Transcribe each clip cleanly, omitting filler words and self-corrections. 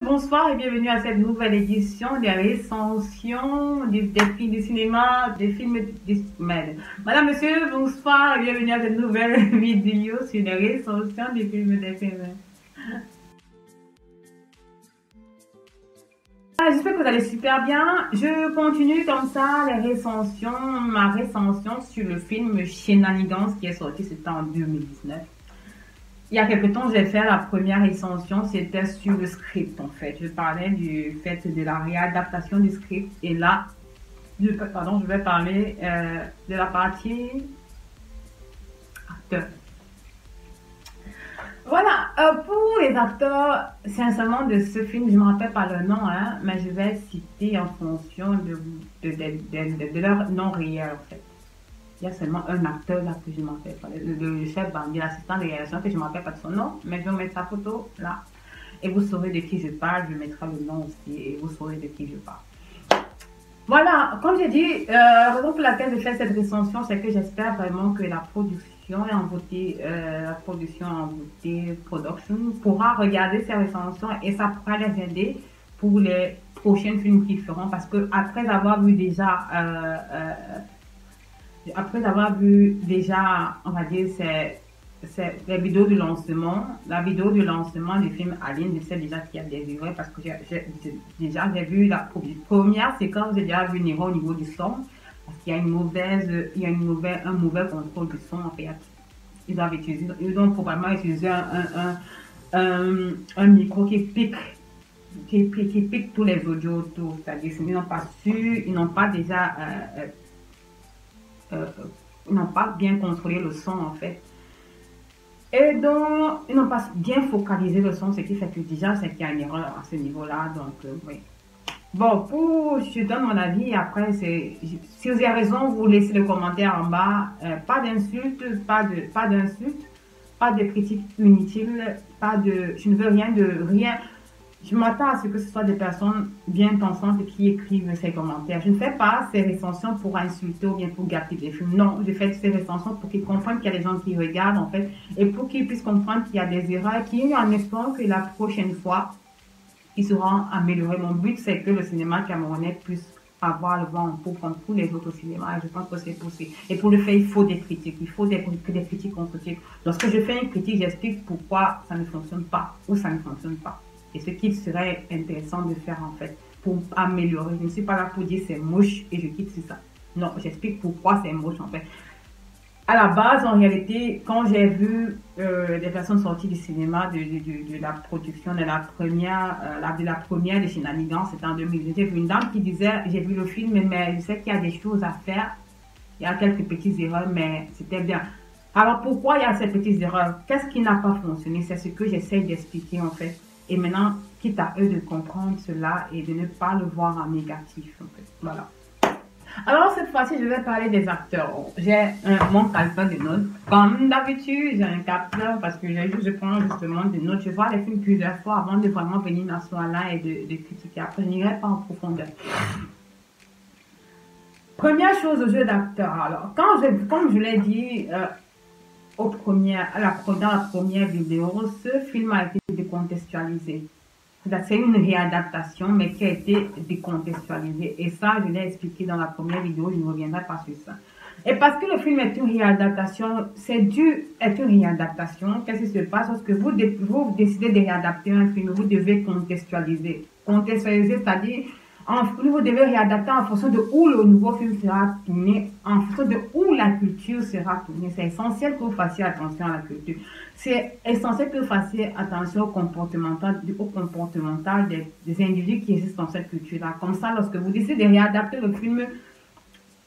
Bonsoir et bienvenue à cette nouvelle édition des recensions des films de cinéma, des films Madame, monsieur, bonsoir et bienvenue à cette nouvelle vidéo sur les recensions des films des films. J'espère que vous allez super bien. Je continue comme ça les recensions, ma recension sur le film Shenanigans qui est sorti, c'était en 2019. Il y a quelque temps, j'ai fait la première recension, c'était sur le script en fait. Je parlais du fait de la réadaptation du script et là, je vais parler de la partie acteur. Voilà, pour les acteurs, sincèrement, de ce film, je ne me rappelle pas le nom, hein, mais je vais citer en fonction de leur nom réel en fait. Il y a seulement un acteur là que je m'en rappelle pas, le chef bandit, l'assistant de réalisation que je ne m'en rappelle pas de son nom, mais je vais mettre sa photo là et vous saurez de qui je parle, je mettrai le nom aussi et vous saurez de qui je parle. Voilà, comme j'ai dit, la raison pour laquelle je fais cette recension, c'est que j'espère vraiment que la production en beauté, production pourra regarder ces recensions et ça pourra les aider pour les prochains films qu'ils feront parce que après avoir vu déjà on va dire, c'est les vidéos de lancement, la vidéo de lancement du film Alien, je sais déjà qu'il y a des erreurs parce que j'ai vu la première séquence, j'ai déjà vu une erreur au niveau du son, parce qu'il y a un mauvais contrôle du son, en fait. Ils ont probablement utilisé un micro qui pique, tous les audios autour, c'est-à-dire qu'ils n'ont pas su, ils n'ont pas déjà ils n'ont pas bien contrôlé le son en fait. Et donc, ils n'ont pas bien focalisé le son, ce qui fait que déjà, c'est qu'il y a une erreur à ce niveau-là. Donc, oui. Bon, je donne mon avis. Après, si vous avez raison, vous laissez le commentaire en bas. Pas d'insultes, pas de critiques inutiles, je ne veux rien. Je m'attends à ce que ce soit des personnes bien pensantes qui écrivent ces commentaires. Je ne fais pas ces recensions pour insulter ou bien pour gâter des films. Non, je fais ces recensions pour qu'ils comprennent qu'il y a des gens qui regardent en fait et pour qu'ils puissent comprendre qu'il y a des erreurs, qu'il y a un espoir que la prochaine fois, ils seront améliorés. Mon but, c'est que le cinéma camerounais puisse avoir le vent en poupe comme tous les autres cinémas. Et je pense que c'est possible. Et pour le faire, il faut des critiques. Il faut des critiques constructives. Lorsque je fais une critique, j'explique pourquoi ça ne fonctionne pas ou ça ne fonctionne pas. Et ce qu'il serait intéressant de faire en fait pour améliorer. Je ne suis pas là pour dire c'est moche et je quitte ça. Non, j'explique pourquoi c'est moche en fait. À la base, en réalité, quand j'ai vu des personnes sorties du cinéma, de la production de la première de Shenanigans, c'était en 2010, j'ai vu une dame qui disait, j'ai vu le film, mais je sais qu'il y a des choses à faire. Il y a quelques petites erreurs, mais c'était bien. Alors pourquoi il y a ces petites erreurs? Qu'est-ce qui n'a pas fonctionné? C'est ce que j'essaie d'expliquer en fait. Et maintenant, quitte à eux de comprendre cela et de ne pas le voir en négatif. En fait. Voilà. Alors, cette fois-ci, je vais parler des acteurs. J'ai mon calepin de notes. Comme d'habitude, j'ai un capteur parce que je prends justement des notes. Je vois les films plusieurs fois avant de vraiment venir m'asseoir là et de critiquer. Après, je n'irai pas en profondeur. Première chose au jeu d'acteur. Alors, comme je l'ai dit dans la première vidéo, ce film a été décontextualisé. C'est une réadaptation, mais qui a été décontextualisée. Et ça, je l'ai expliqué dans la première vidéo, je ne reviendrai pas sur ça. Et parce que le film est une réadaptation, est une réadaptation, qu'est-ce qui se passe lorsque vous décidez de réadapter un film, vous devez contextualiser. Contextualiser, c'est-à-dire, vous devez réadapter en fonction de où le nouveau film sera tourné, en fonction de où la culture sera tournée. C'est essentiel que vous fassiez attention à la culture. C'est essentiel que vous fassiez attention au comportemental des individus qui existent dans cette culture-là. Comme ça, lorsque vous décidez de réadapter le film,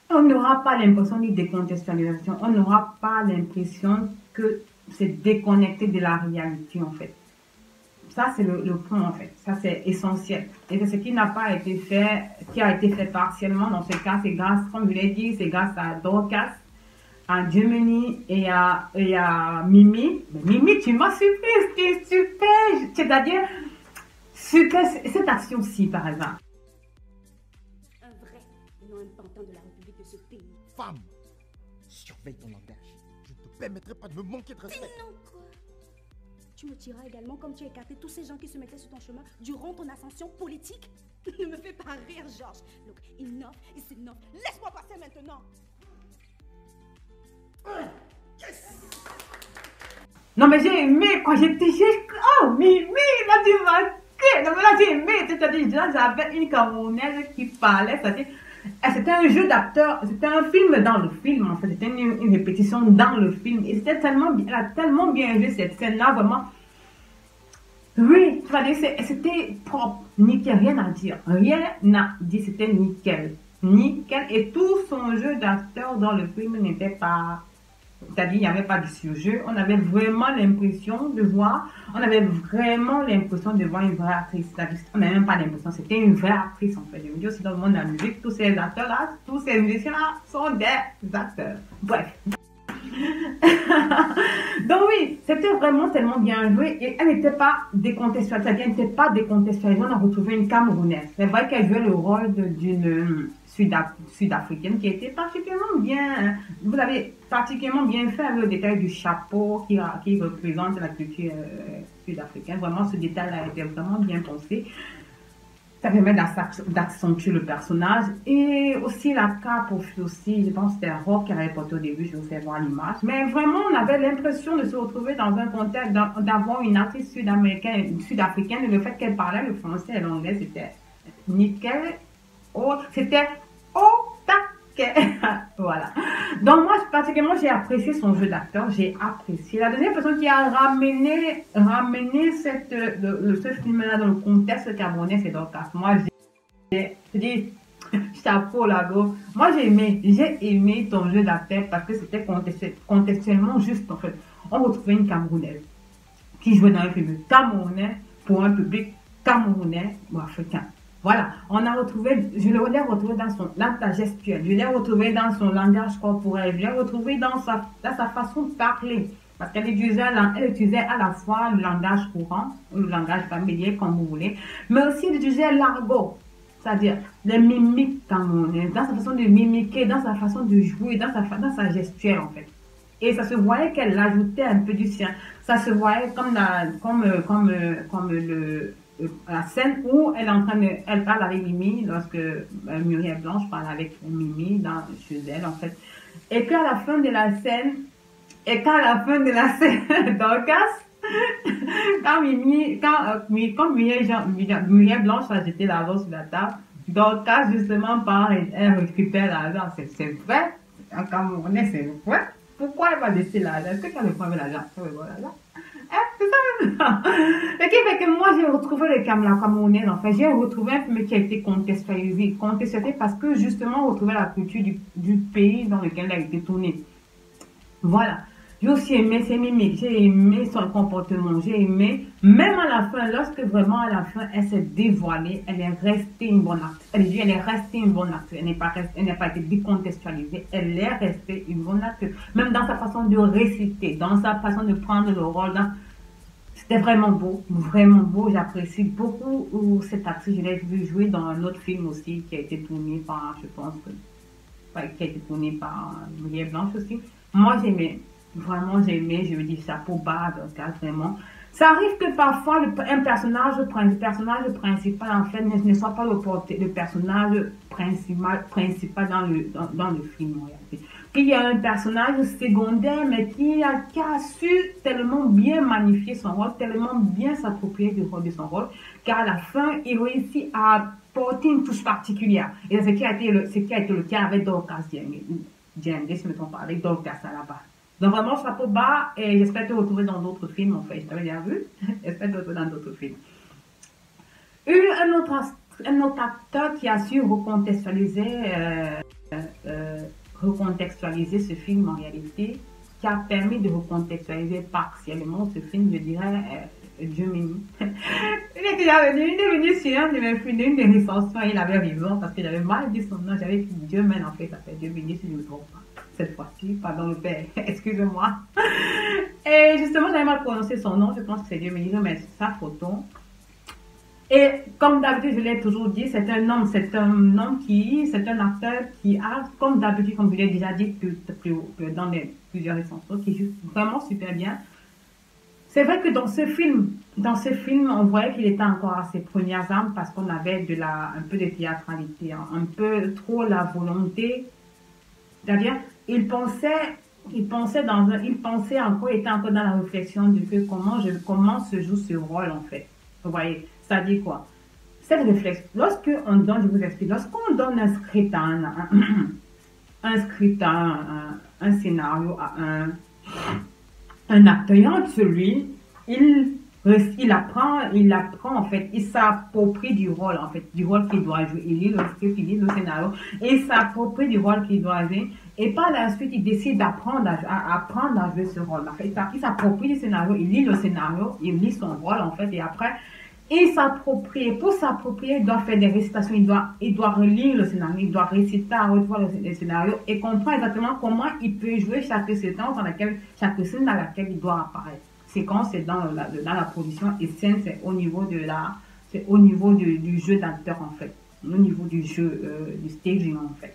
on n'aura pas l'impression d'une décontextualisation. On n'aura pas l'impression que c'est déconnecté de la réalité, en fait. Ça, c'est le point, en fait. Ça, c'est essentiel. Et c'est ce qui n'a pas été fait, qui a été fait partiellement. Dans ce cas, c'est grâce, comme je l'ai dit, c'est grâce à Dorcas, à Gemini et à Mimi. Mimi, tu m'as surprise, t'es super. C'est-à-dire, cette action-ci, par exemple. Un vrai, non un pantin de la République de ce pays. Femme, surveille ton langage. Je ne te permettrai pas de me manquer de respect. Mais non, quoi. Tu me tireras également comme tu as écarté tous ces gens qui se mettaient sur ton chemin durant ton ascension politique. Ne me fais pas rire, Georges. Look, enough is enough. Laisse-moi passer maintenant. Non, mais j'ai aimé quand j'étais... Oh, Mimi, là, tu m'as... Non, mais là, j'ai aimé. C'est-à-dire, j'avais une Camerounaise qui parlait. C'était un jeu d'acteur. C'était un film dans le film, en fait. C'était une répétition dans le film. Et c'était tellement bien... Elle a tellement bien joué cette scène-là, vraiment. Oui, c'était propre. Nickel, rien à dire. Rien à dire. C'était nickel. Nickel. Et tout son jeu d'acteur dans le film n'était pas... C'est-à-dire, il n'y avait pas de surjeu. On avait vraiment l'impression de voir, une vraie actrice. On n'avait même pas l'impression, c'était une vraie actrice en fait. Je veux dire, aussi dans le monde de la musique, tous ces acteurs-là, tous ces musiciens-là sont des acteurs. Bref. Donc oui, c'était vraiment tellement bien joué et elle n'était pas décontextualisée, c'est-à-dire elle n'était pas décontextualisée. On a retrouvé une Camerounaise. C'est vrai qu'elle jouait le rôle d'une Sud-Africaine qui était particulièrement bien, vous avez particulièrement bien fait avec le détail du chapeau qui représente la culture sud-africaine. Vraiment, ce détail-là était vraiment bien pensé. Ça permet d'accentuer le personnage. Et aussi la cape aussi, je pense que c'était un robe qu'elle avait porté au début, je vous fais voir l'image. Mais vraiment, on avait l'impression de se retrouver dans un contexte, d'avoir une artiste sud-africaine. Et le fait qu'elle parlait le français et l'anglais, c'était nickel. C'était au taquet. Voilà. Donc moi, particulièrement, j'ai apprécié son jeu d'acteur. J'ai apprécié. La deuxième personne qui a ramené ce film-là dans le contexte camerounais, c'est Dorcas. Moi, j'ai dit, chapeau là, go. Moi, j'ai aimé ton jeu d'acteur parce que c'était contextuellement juste, en fait. On retrouvait une Camerounaise qui jouait dans un film camerounais pour un public camerounais ou africain. Voilà, je l'ai retrouvé dans sa gestuelle, je l'ai retrouvé dans son langage corporel, je l'ai retrouvé dans sa façon de parler. Parce qu'elle utilisait à la fois le langage courant, ou le langage familier, comme vous voulez, mais aussi elle utilisait l'argot, c'est-à-dire les mimiques camerounaises, dans sa façon de mimiquer, dans sa façon de jouer, dans sa gestuelle en fait. Et ça se voyait qu'elle ajoutait un peu du sien. Ça se voyait comme la scène où elle parle avec Mimi, lorsque Muriel Blanche parle avec Mimi chez elle en fait. Et qu'à la fin de la scène, Dorcas, quand Muriel Blanche a jeté l'argent sur la table, Dorcas justement part et elle récupère l'argent. C'est vrai, en Camerounais c'est vrai. Pourquoi elle va laisser l'argent? Est-ce que tu as le point avec l'argent? C'est ça. Ce qui fait que moi, j'ai retrouvé la Camerounaise, en fait. J'ai retrouvé un film qui a été contextualisé parce que justement, on retrouvait la culture du pays dans lequel elle a été tournée. Voilà. J'ai aussi aimé ses mimiques, j'ai aimé son comportement, j'ai aimé, même à la fin, lorsque vraiment à la fin, elle s'est dévoilée, elle est restée une bonne actrice. Elle est restée une bonne actrice. Elle n'a pas été décontextualisée, elle est restée une bonne actrice. Même dans sa façon de réciter, dans sa façon de prendre le rôle, c'était vraiment beau, vraiment beau. J'apprécie beaucoup cette actrice. Je l'ai vu jouer dans un autre film aussi qui a été tourné par, je pense, qui a été tourné par Muriel Blanche aussi. Moi, j'ai aimé. Vraiment, j'ai aimé, je me dis chapeau bas, vraiment. Ça arrive que parfois, un personnage principal, en fait, ne soit pas le personnage principal dans le film, en réalité. Qu'il y a un personnage secondaire, mais qui a su tellement bien magnifier son rôle, tellement bien s'approprier du rôle de son rôle, qu'à la fin, il réussit à porter une touche particulière. Et c'est ce qui a été le cas avec Dorcas Dieng, si je me trompe pas, avec Dorcas à la base. Donc vraiment, chapeau bas, et j'espère te retrouver dans d'autres films, en fait. Je t'avais déjà vu. J'espère te retrouver dans d'autres films. Un autre acteur qui a su recontextualiser ce film en réalité, qui a permis de recontextualiser partiellement ce film, je dirais, Djemeni. Il est venu sur un de mes films, une des recensions, il avait raison, parce que j'avais mal dit son nom, j'avais dit Djemeni, en fait, ça fait Djemeni, si je ne me trompe pas. Cette fois-ci, pardon le père, excusez-moi. Et justement, j'avais mal prononcé son nom, je pense que c'est Djemeni, mais c'est sa photo. Et comme d'habitude, je l'ai toujours dit, c'est un acteur qui a, comme d'habitude, comme je l'ai déjà dit dans plusieurs recensions, qui joue vraiment super bien. C'est vrai que dans ce film, on voyait qu'il était encore à ses premières armes parce qu'on avait un peu de théâtralité, hein, un peu trop la volonté. C'est-à-dire, il pensait encore, il était encore dans la réflexion de que comment se joue ce rôle en fait. Vous voyez, ça dit quoi? Cette réflexion, je vous explique, lorsqu'on donne un script à un scénario à un acteur de celui, il apprend en fait, il s'approprie du rôle en fait, du rôle qu'il doit jouer. Il lit le script, il lit le scénario, et il s'approprie du rôle qu'il doit jouer. Et par la suite, il décide d'apprendre à jouer ce rôle. En fait, il s'approprie du scénario, il lit le scénario, il lit son rôle en fait, et après, il s'approprie. Pour s'approprier, il doit faire des récitations, il doit relire le scénario, il doit réciter à haute voix le scénario et comprendre exactement comment il peut jouer chaque séquence chaque scène dans laquelle il doit apparaître. Séquence, c'est dans la production, et scène, c'est au niveau du jeu d'acteur en fait, au niveau du jeu, du staging en fait.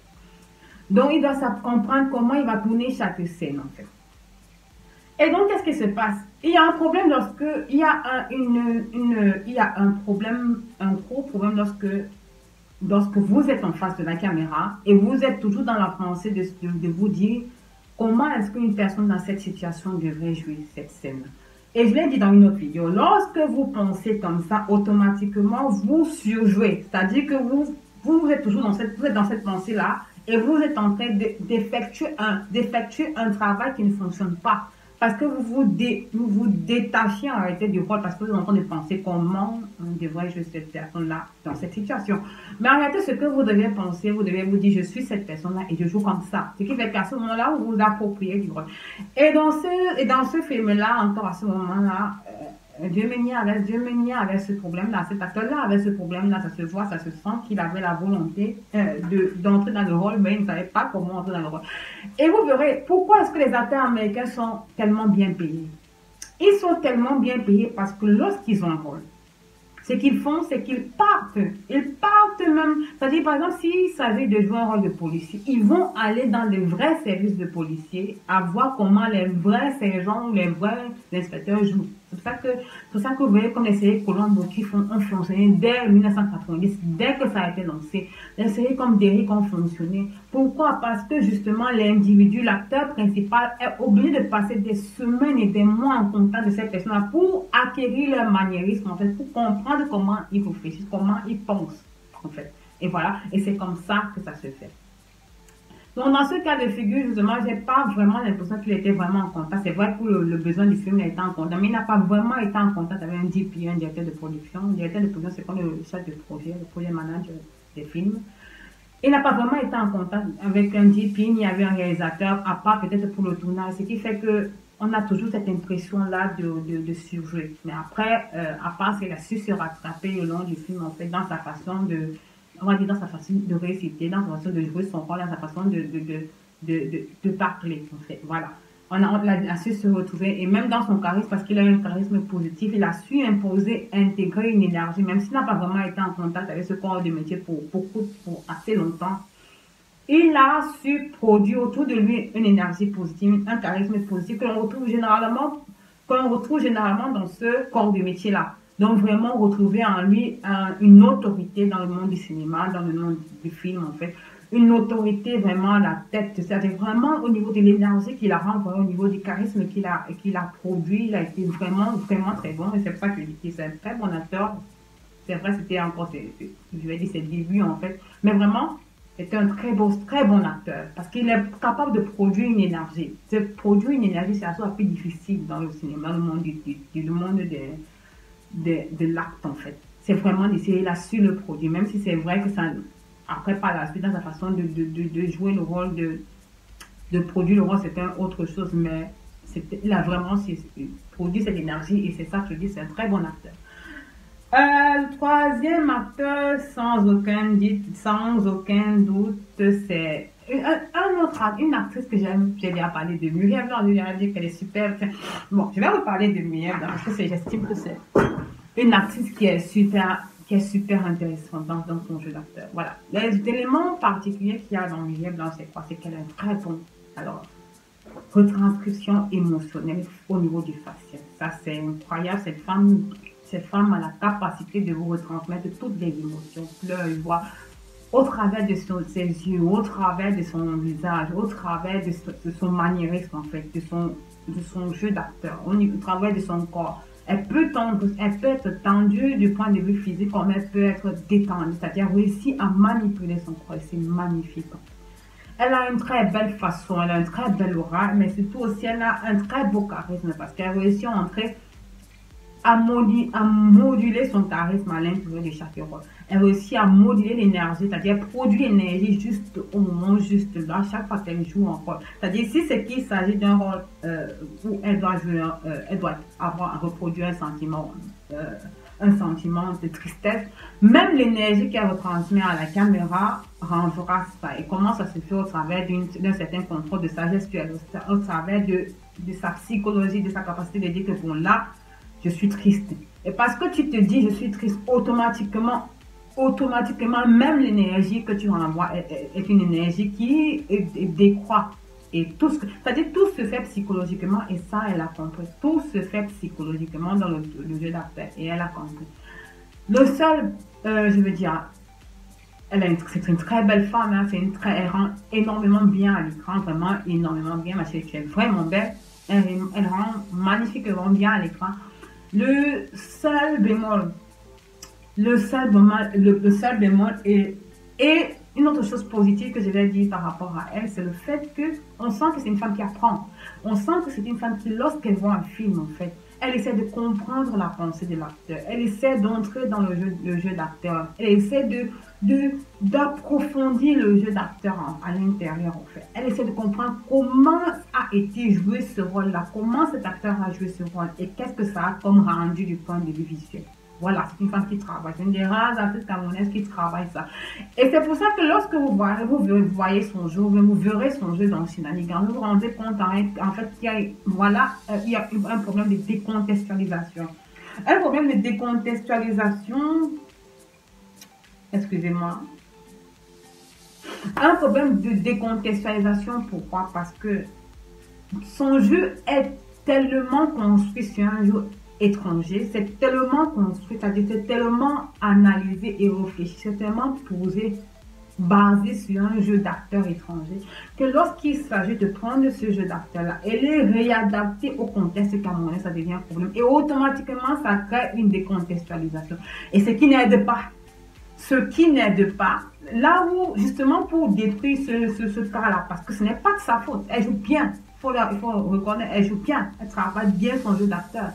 Donc, il doit comprendre comment il va tourner chaque scène en fait. Et donc, qu'est-ce qui se passe? Il y a un problème il y a un gros problème lorsque vous êtes en face de la caméra et vous êtes toujours dans la pensée de vous dire comment est-ce qu'une personne dans cette situation devrait jouer cette scène. Et je l'ai dit dans une autre vidéo, lorsque vous pensez comme ça, automatiquement, vous surjouez. C'est-à-dire que vous êtes toujours dans cette pensée-là et vous êtes en train d'effectuer un travail qui ne fonctionne pas. Parce que vous vous détachez en réalité du rôle, parce que vous êtes en train de penser comment on devrait jouer cette personne-là dans cette situation. Mais en réalité, ce que vous devez penser, vous devez vous dire, je suis cette personne-là et je joue comme ça. Ce qui fait qu'à ce moment-là, vous vous appropriez du rôle. Et dans ce film-là, encore à ce moment-là, Dieu me nie avec ce problème-là. Cet acteur-là avait ce problème-là, ça se voit, ça se sent qu'il avait la volonté d'entrer dans le rôle, mais il ne savait pas comment entrer dans le rôle. Et vous verrez, pourquoi est-ce que les acteurs américains sont tellement bien payés? Ils sont tellement bien payés parce que lorsqu'ils ont un rôle, ce qu'ils font, c'est qu'ils partent. Ils partent même. C'est-à-dire, par exemple, s'il s'agit de jouer un rôle de policier, ils vont aller dans les vrais services de policiers à voir comment les vrais sergents ou les vrais inspecteurs jouent. C'est pour ça que vous voyez comme les séries Colombo qui ont fonctionné dès 1990, dès que ça a été lancé. Les séries comme Derrick ont fonctionné. Pourquoi? Parce que justement, l'individu, l'acteur principal est obligé de passer des semaines et des mois en contact de ces personnes-là pour acquérir leur maniérisme, en fait, pour comprendre comment ils réfléchissent, comment ils pensent, en fait. Et voilà, et c'est comme ça que ça se fait. Donc, dans ce cas de figure, justement, j'ai pas vraiment l'impression qu'il était vraiment en contact. C'est vrai que le besoin du film, il a été en contact, mais il n'a pas vraiment été en contact avec un DP, un directeur de production. Le directeur de production, c'est comme le chef de projet, le projet manager des films. Il n'a pas vraiment été en contact avec un DP, ni avec un réalisateur, à part peut-être pour le tournage. Ce qui fait que on a toujours cette impression-là de surjouer. Mais après, à part qu'il a su se rattraper le long du film, en fait, dans sa façon on va dire dans sa façon de réciter, dans sa façon de jouer son rôle, dans sa façon de parler, en fait. Voilà. On a su se retrouver, et même dans son charisme, parce qu'il a un charisme positif, il a su intégrer une énergie, même s'il n'a pas vraiment été en contact avec ce corps de métier pour assez longtemps. Il a su produire autour de lui une énergie positive, un charisme positif que l'on retrouve généralement dans ce corps de métier-là. Donc, vraiment retrouver en lui une autorité dans le monde du cinéma, dans le monde du film, en fait. Une autorité vraiment à la tête. C'est-à-dire vraiment au niveau de l'énergie qu'il a renvoyé, au niveau du charisme qu'il a produit. Il a été vraiment, vraiment très bon. Et c'est pour ça que je dis que c'est un très bon acteur. C'est vrai, c'était encore, je vais dire, ses débuts, en fait. Mais vraiment, c'était un très bon acteur. Parce qu'il est capable de produire une énergie. Produire une énergie, c'est la chose la plus difficile dans le cinéma, le monde de l'acte, en fait. C'est vraiment d'essayer, il a su le produit, même si c'est vrai que ça, après par la suite, dans sa façon de jouer le rôle, de produire le rôle, c'était autre chose, mais il a vraiment produit cette énergie, et c'est ça que je dis, c'est un très bon acteur. Le troisième acteur, sans aucun doute, c'est une actrice que j'aime. J'ai déjà parlé de Muriel Blanc, j'ai déjà dit qu'elle est super. Bon, je vais vous parler de Muriel Blanc, parce que j'estime que c'est une actrice qui est super intéressante dans son jeu d'acteur. Voilà. Les éléments particuliers qu'il y a dans Muriel Blanc, c'est quoi? C'est qu'elle a un très bon, alors, retranscription émotionnelle au niveau du facial. Ça, c'est incroyable. Cette femme a la capacité de vous retransmettre toutes les émotions, pleurs, voix, au travers de ses yeux, au travers de son visage, au travers de son maniérisme, en fait, de son jeu d'acteur, au travers de son corps. Elle peut être tendue du point de vue physique, comme elle peut être détendue, c'est-à-dire réussir à manipuler son corps. C'est magnifique. Elle a une très belle façon, elle a une très belle aura, mais surtout aussi elle a un très beau charisme parce qu'elle réussit à entrer à moduler son charisme à l'intérieur de chaque rôle. Elle réussit à moduler l'énergie, c'est-à-dire produire l'énergie juste au moment juste là, chaque fois qu'elle joue un rôle. C'est-à-dire si c'est qu'il s'agit d'un rôle où elle doit jouer, elle doit avoir à reproduire un sentiment de tristesse, même l'énergie qu'elle retransmet à la caméra renverra ça. Et comment ça se fait au travers d'un certain contrôle de sa gestuelle, au travers de sa psychologie, de sa capacité de dire que bon là, je suis triste. Et parce que tu te dis je suis triste, automatiquement, même l'énergie que tu renvoies est une énergie qui décroît. Et c'est-à-dire tout se fait psychologiquement et ça, elle a compris. Tout se fait psychologiquement dans le jeu d'acteur et elle a compris. Le seul, je veux dire, c'est une très belle femme, hein, elle rend énormément bien à l'écran, vraiment énormément bien. Ma chérie, tu es vraiment belle. Elle rend magnifiquement bien à l'écran. Le seul bémol et une autre chose positive que je vais dire par rapport à elle, c'est le fait qu'on sent que c'est une femme qui apprend. On sent que c'est une femme qui, lorsqu'elle voit un film, en fait, elle essaie de comprendre la pensée de l'acteur. Elle essaie d'entrer dans le jeu d'acteur. Elle essaie d'approfondir le jeu d'acteur à l'intérieur, en fait. Elle essaie de comprendre comment a été joué ce rôle-là, comment cet acteur a joué ce rôle et qu'est-ce que ça a comme rendu du point de vue visuel. Voilà, c'est une femme qui travaille. C'est une des rares artistes camerounaises qui travaille ça. Et c'est pour ça que lorsque vous voyez son jeu, vous verrez son jeu dans Shinanigan, vous vous rendez compte en fait qu'il y a un problème de décontextualisation. Un problème de décontextualisation, excusez-moi. Un problème de décontextualisation, pourquoi? Parce que son jeu est tellement construit sur un jeu étranger, c'est tellement construit, c'est-à-dire c'est tellement analysé et réfléchi, c'est tellement posé, basé sur un jeu d'acteur étranger, que lorsqu'il s'agit de prendre ce jeu d'acteur-là et le réadapter au contexte camerounais, ça devient un problème. Et automatiquement, ça crée une décontextualisation. Et ce qui n'aide pas. Là où, justement, pour détruire ce cas-là, parce que ce n'est pas de sa faute, elle joue bien. Il faut reconnaître, elle joue bien, elle travaille bien son jeu d'acteur.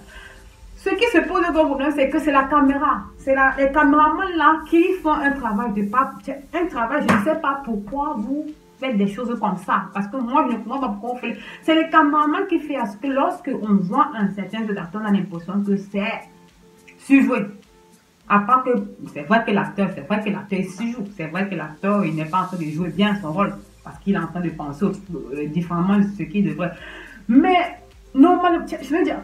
Ce qui se pose le gros problème, c'est que c'est la caméra. C'est les caméramans là qui font un travail de pas. Un travail, je ne sais pas pourquoi vous faites des choses comme ça. Parce que moi, je ne comprends pas pourquoi on fait. C'est les caméramans qui font à ce que lorsque on voit un certain jeu d'acteur, on a l'impression que c'est surjoué. À part que c'est vrai que l'acteur surjoue. C'est vrai que l'acteur, il n'est pas en train de jouer bien son rôle. Parce qu'il est en train de penser différemment de ce qu'il devrait. Mais normalement, je veux dire,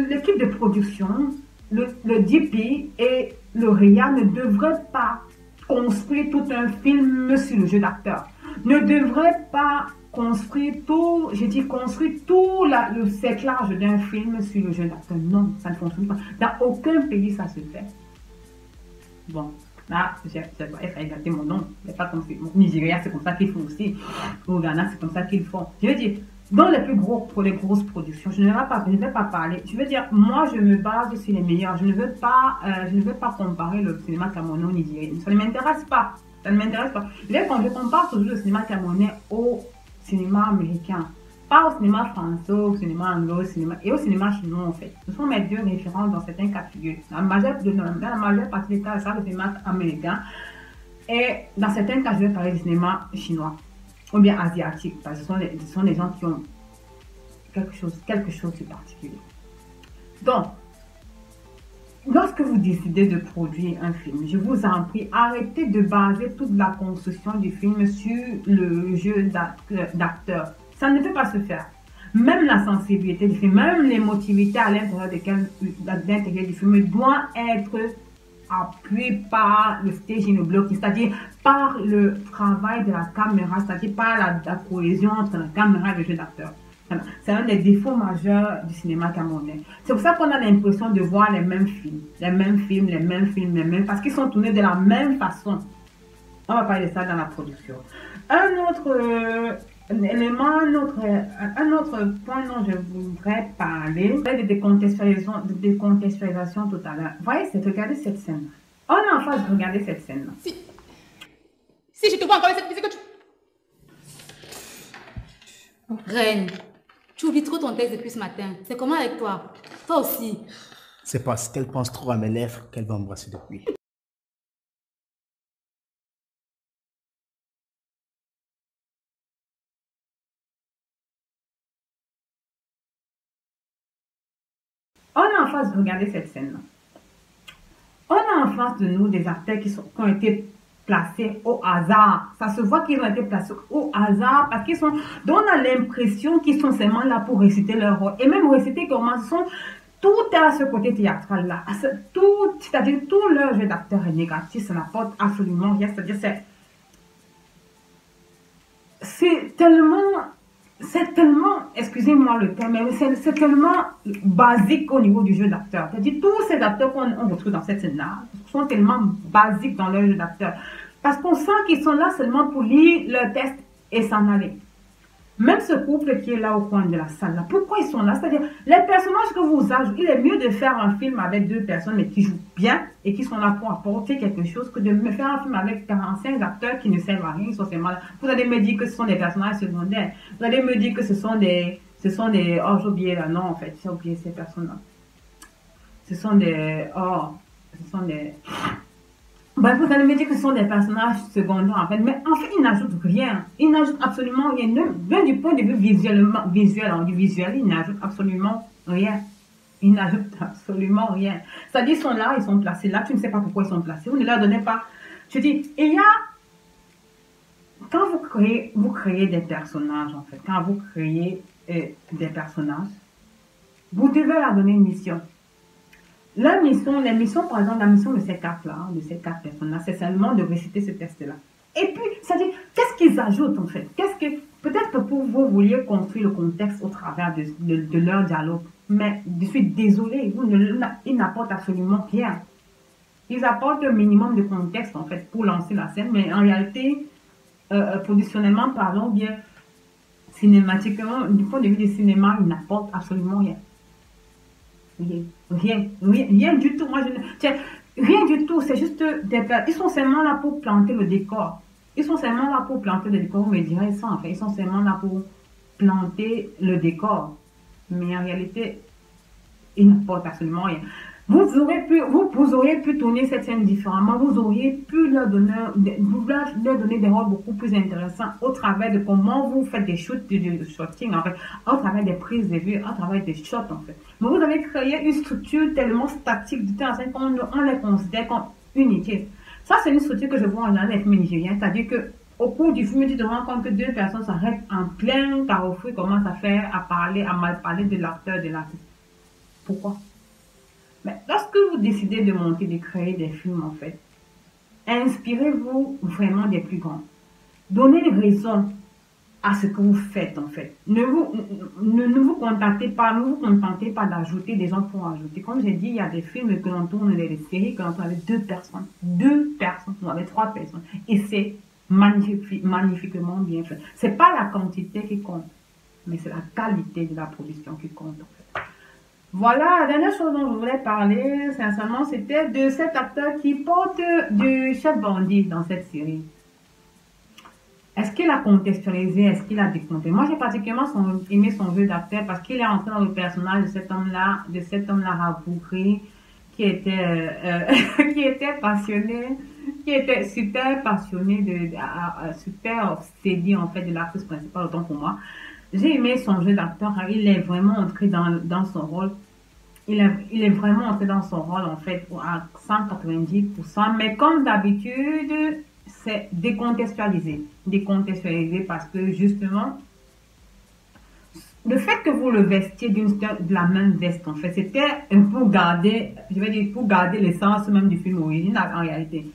l'équipe de production, le DP et le RIA ne devraient pas construire tout un film sur le jeu d'acteur. Ne devraient pas construire tout le cerclage d'un film sur le jeu d'acteur. Non, ça ne fonctionne pas. Dans aucun pays, ça se fait. Bon. Là, j'ai gâté mon nom. C'est pas comme si. Au Nigeria, c'est comme ça qu'ils font aussi. Au Ghana, c'est comme ça qu'ils font. Je veux dire, dans pour les grosses productions, je ne vais pas parler. Je veux dire, moi, je me base sur les meilleurs. Je ne veux pas comparer le cinéma camerounais au Nigeria. Ça ne m'intéresse pas. Ça ne m'intéresse pas. Quand je compare toujours le cinéma camerounais au cinéma américain, pas au cinéma français, au cinéma anglo, et au cinéma chinois en fait. Ce sont mes deux références dans certains cas de figure. Dans la majeure partie des cas, c'est le cinéma américain. Et dans certains cas, je vais parler du cinéma chinois ou bien asiatique, parce que ce sont des gens qui ont quelque chose de particulier. Donc, lorsque vous décidez de produire un film, je vous en prie, arrêtez de baser toute la construction du film sur le jeu d'acteur. Ça ne peut pas se faire. Même la sensibilité du film, même l'émotivité à l'intérieur du film doit être appuyée par le staging blocking, c'est-à-dire par le travail de la caméra, c'est-à-dire par la cohésion entre la caméra et le jeu d'acteur. C'est un des défauts majeurs du cinéma camerounais. C'est pour ça qu'on a l'impression de voir les mêmes films, parce qu'ils sont tournés de la même façon. On va parler de ça dans la production. Un autre élément, un autre point dont je voudrais parler, c'est de décontextualisation tout à l'heure. Vous voyez, c'est regarder cette scène. On est en face de regarder cette scène. Si je te vois encore avec cette musique que tu... Reine, tu oublies trop ton texte depuis ce matin. C'est comment avec toi? Toi aussi. C'est parce qu'elle pense trop à mes lèvres qu'elle va embrasser depuis. On est en face de regarder cette scène-là. On a en face de nous des acteurs qui ont été placés au hasard. Ça se voit qu'ils ont été placés au hasard parce qu'ils sont... Donc on a l'impression qu'ils sont seulement là pour réciter leur rôle. Et même réciter comment tout est à ce côté théâtral-là. C'est-à-dire tout leur jeu d'acteur est négatif, ça n'apporte absolument rien. C'est-à-dire c'est tellement, excusez-moi le terme, mais c'est tellement basique au niveau du jeu d'acteur. C'est-à-dire tous ces acteurs qu'on retrouve dans cette scène-là sont tellement basiques dans leur jeu d'acteur. Parce qu'on sent qu'ils sont là seulement pour lire leur texte et s'en aller. Même ce couple qui est là au coin de la salle, là, pourquoi ils sont là? C'est-à-dire, les personnages que vous ajoutez, il est mieux de faire un film avec 2 personnes mais qui jouent bien et qui sont là pour apporter quelque chose que de me faire un film avec 45 acteurs qui ne servent à rien, ils sont seulement là. Vous allez me dire que ce sont des personnages secondaires. Vous allez me dire que ce sont des oh, j'ai oublié là, non, en fait, j'ai oublié ces personnes-là. Ce sont des Bref, vous allez me dire que ce sont des personnages secondaires, en fait. Mais en fait, ils n'ajoutent rien. Ils n'ajoutent absolument rien. Même du point de vue visuel, ils n'ajoutent absolument rien. Ils n'ajoutent absolument rien. C'est-à-dire, ils sont là, ils sont placés là. Tu ne sais pas pourquoi ils sont placés. Vous ne leur donnez pas. Je dis, il y a... Quand vous créez des personnages, en fait. Quand vous créez des personnages, vous devez leur donner une mission. Les missions, par exemple, la mission de ces 4 personnes-là, c'est seulement de réciter ce texte-là. Et puis, c'est-à-dire, qu'est-ce qu'ils ajoutent en fait? Peut-être que vous vouliez construire le contexte au travers de leur dialogue, mais je suis désolée, ils n'apportent absolument rien. Ils apportent un minimum de contexte en fait pour lancer la scène, mais en réalité, positionnellement parlant, bien cinématiquement, du point de vue du cinéma, ils n'apportent absolument rien. Rien du tout. Moi, rien du tout. C'est juste ils sont seulement là pour planter le décor. Ils sont seulement là pour planter le décor. Vous me direz ça, en fait. Ils sont seulement là pour planter le décor. Mais en réalité, ils n'apportent absolument rien. Vous auriez pu tourner cette scène différemment. Vous auriez pu leur donner des rôles beaucoup plus intéressants au travers de comment vous faites des shoots, de shooting, en fait, au travers des prises de vue, au travers des shots, en fait. Mais vous avez créé une structure tellement statique du temps qu'on les considère comme unique. Ça, c'est une structure que je vois en général avec les Nigériens. C'est-à-dire qu'au cours du film, tu te rends compte que 2 personnes s'arrêtent en plein carrefour et commencent à mal parler de l'acteur, de l'artiste. Pourquoi? Mais lorsque vous décidez de monter, de créer des films, en fait, inspirez-vous vraiment des plus grands. Donnez une raison à ce que vous faites, en fait. Ne vous contentez pas d'ajouter des gens pour ajouter. Comme j'ai dit, il y a des films que l'on tourne, des séries que l'on tourne avec 2 personnes. 2 personnes, avec 3 personnes. Et c'est magnifiquement bien fait. C'est pas la quantité qui compte, mais c'est la qualité de la production qui compte, en fait. Voilà, la dernière chose dont je voulais parler, sincèrement, c'était de cet acteur qui porte du chef bandit dans cette série. Est-ce qu'il a contextualisé, est-ce qu'il a décompté? Moi, j'ai particulièrement aimé son jeu d'acteur parce qu'il est entré dans le personnage de cet homme-là rabougri, qui était passionné, qui était super passionné, super obsédé, en fait, de l'actrice principale, autant pour moi. J'ai aimé son jeu d'acteur, il est vraiment entré dans son rôle. Il est vraiment entré dans son rôle, en fait, à 190%. Mais comme d'habitude, c'est décontextualisé. Décontextualisé parce que, justement, le fait que vous le vestiez de la même veste, en fait, c'était pour garder, je vais dire, pour garder l'essence même du film original, en réalité.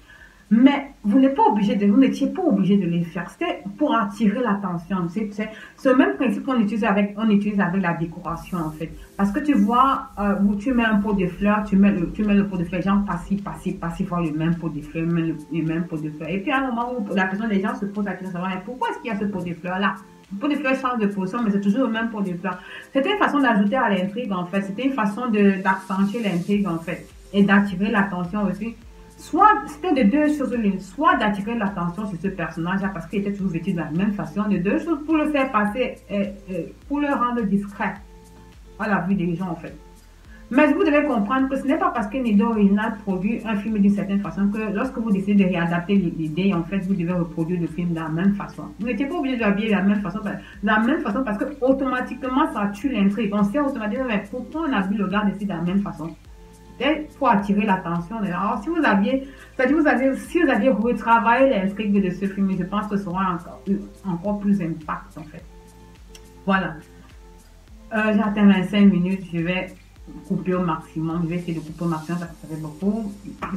Mais vous n'êtes pas obligé de, vous n'étiez pas obligé de les faire. C'était pour attirer l'attention. C'est le même principe qu'on utilise avec la décoration, en fait. Parce que tu vois, où tu mets un pot de fleurs, tu mets le pot de fleurs, genre passif, voir le même pot de fleurs, le même pot de fleurs. Et puis à un moment où la personne, les gens se posent la question de savoir, mais pourquoi est-ce qu'il y a ce pot de fleurs là? Le pot de fleurs change de position, mais c'est toujours le même pot de fleurs. C'était une façon d'ajouter à l'intrigue, en fait. C'était une façon d'accentuer l'intrigue, en fait. Et d'attirer l'attention aussi. Soit, c'était de deux choses l'une, soit d'attirer l'attention sur ce personnage-là parce qu'il était toujours vêtu de la même façon, de deux choses pour le faire passer, pour le rendre discret à la vue des gens en fait. Mais vous devez comprendre que ce n'est pas parce qu'une idée originale produit un film d'une certaine façon que lorsque vous décidez de réadapter l'idée, en fait, vous devez reproduire le film de la même façon. Vous n'étiez pas obligé de l'habiller de la même façon parce que automatiquement ça tue l'intrigue. On sait automatiquement, mais pourquoi on a vu le gars décider de la même façon? Pour attirer l'attention. Alors, si vous aviez retravaillé l'intrigue de ce film, je pense que ça aura encore plus d'impact, en fait. Voilà. J'ai atteint 25 minutes, je vais couper au maximum. Je vais essayer de couper au maximum parce que ça fait beaucoup.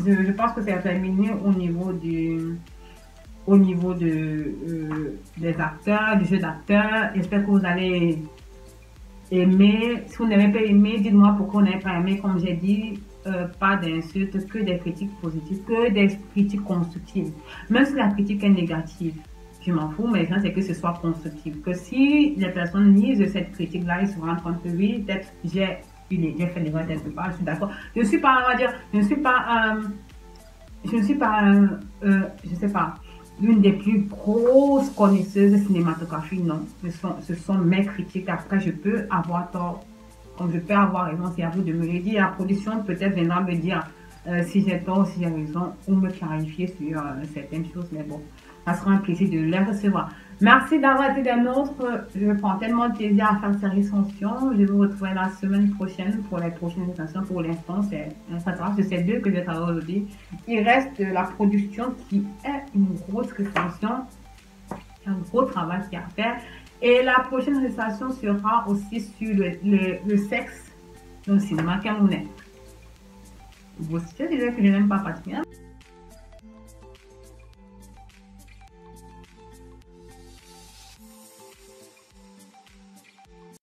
Je pense que c'est terminé au niveau des acteurs, du jeu d'acteurs. J'espère que vous allez aimer. Si vous n'avez pas aimé, dites-moi pourquoi vous n'avez pas aimé. Comme j'ai dit, pas d'insultes, que des critiques positives, que des critiques constructives. Même si la critique est négative, je m'en fous, mais c'est que ce soit constructif. Que si les personnes lisent cette critique-là, ils se rendent compte que oui, peut-être j'ai fait l'erreur quelque part, je suis d'accord. Je ne suis pas, on va dire, je ne sais pas, l'une des plus grosses connaisseuses cinématographiques, non. Ce sont mes critiques. Après, je peux avoir tort. Comme je peux avoir raison, c'est à vous de me le dire. La production peut-être viendra me dire si j'ai tort, si j'ai raison, ou me clarifier sur certaines choses. Mais bon, ça sera un plaisir de les recevoir. Merci d'avoir été des nôtres. Je prends tellement de plaisir à faire ces recensions. Je vous retrouverai la semaine prochaine pour les prochaines recensions. Pour l'instant, c'est ces deux que je vais travailler aujourd'hui. Il reste la production qui est une grosse recension. Un gros travail qu'il y a à faire. Et la prochaine recension sera aussi sur le sexe dans le cinéma camerounais. Vous savez que je n'aime pas particulièrement.